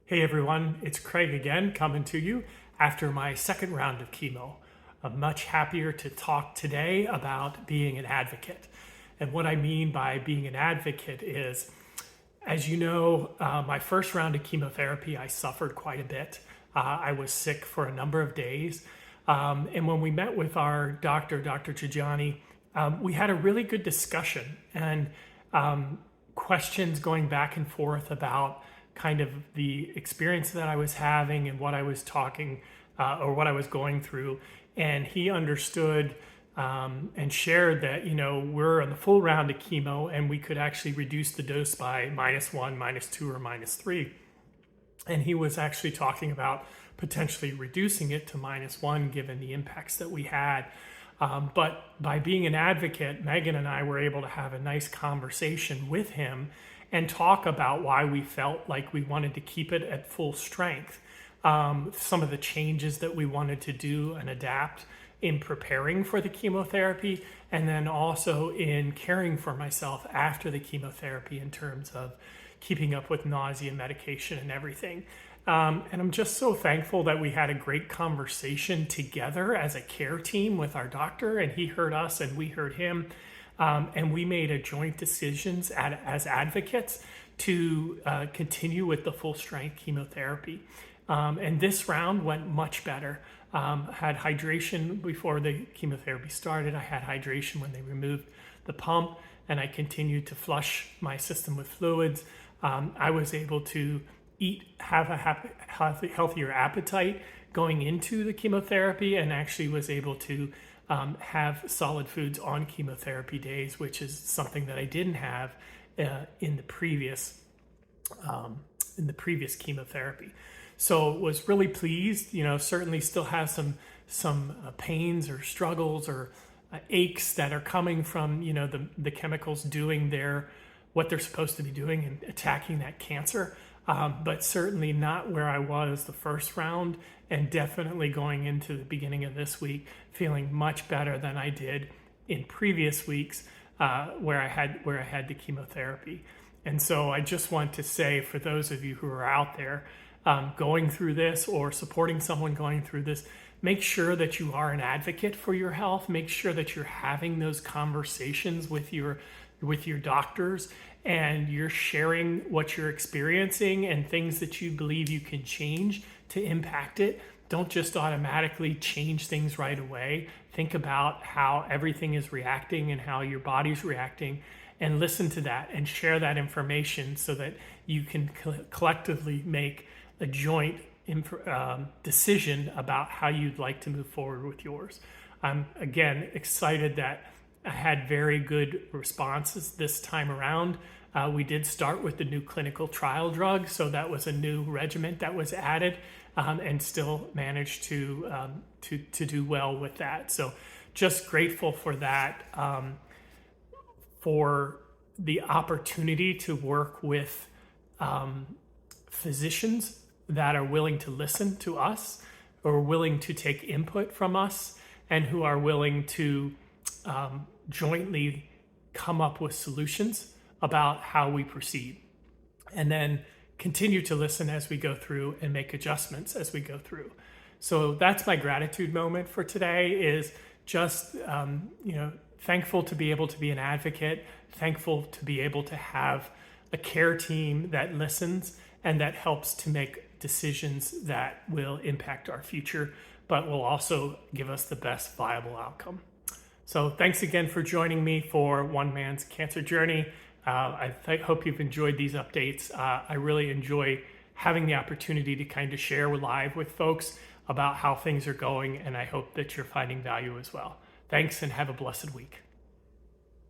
Hey everyone, it's Craig again coming to you after my second round of chemo. I'm much happier to talk today about being an advocate. And what I mean by being an advocate is, as you know, my first round of chemotherapy, I suffered quite a bit. I was sick for a number of days. And when we met with our doctor, Dr. Chajani, we had a really good discussion and questions going back and forth about kind of the experience that I was having and what I was talking or what I was going through. And he understood and shared that, we're on the full round of chemo and we could actually reduce the dose by -1, -2, or -3. And he was actually talking about potentially reducing it to -1 given the impacts that we had. But by being an advocate, Megan and I were able to have a nice conversation with him and talk about why we felt like we wanted to keep it at full strength. Some of the changes that we wanted to do and adapt in preparing for the chemotherapy, and then also in caring for myself after the chemotherapy in terms of keeping up with nausea medication and everything. And I'm just so thankful that we had a great conversation together as a care team with our doctor, and he heard us and we heard him. And we made a joint decisions as advocates to continue with the full strength chemotherapy. And this round went much better. Had hydration before the chemotherapy started. I had hydration when they removed the pump, and I continued to flush my system with fluids. I was able to have a healthier appetite going into the chemotherapy, and actually was able to have solid foods on chemotherapy days, which is something that I didn't have in the previous chemotherapy. So was really pleased. Certainly still have some pains or struggles or aches that are coming from the chemicals doing what they're supposed to be doing and attacking that cancer. But certainly not where I was the first round, and definitely going into the beginning of this week feeling much better than I did in previous weeks where I had the chemotherapy. And so I just want to say, for those of you who are out there going through this or supporting someone going through this, make sure that you are an advocate for your health. Make sure that you're having those conversations with your doctors, and you're sharing what you're experiencing and things that you believe you can change to impact it. Don't just automatically change things right away. Think about how everything is reacting and how your body's reacting, and listen to that and share that information so that you can collectively make a joint decision about how you'd like to move forward with yours. I'm, again, excited that I had very good responses this time around. We did start with the new clinical trial drug, so that was a new regimen that was added, and still managed to do well with that. So just grateful for that, for the opportunity to work with physicians that are willing to listen to us, or willing to take input from us, and who are willing to jointly come up with solutions about how we proceed, and then continue to listen as we go through and make adjustments as we go through. So that's my gratitude moment for today, is just thankful to be able to be an advocate, thankful to be able to have a care team that listens and that helps to make decisions that will impact our future, but will also give us the best viable outcome. So thanks again for joining me for One Man's Cancer Journey. I hope you've enjoyed these updates. I really enjoy having the opportunity to kind of share live with folks about how things are going, and I hope that you're finding value as well. Thanks, and have a blessed week.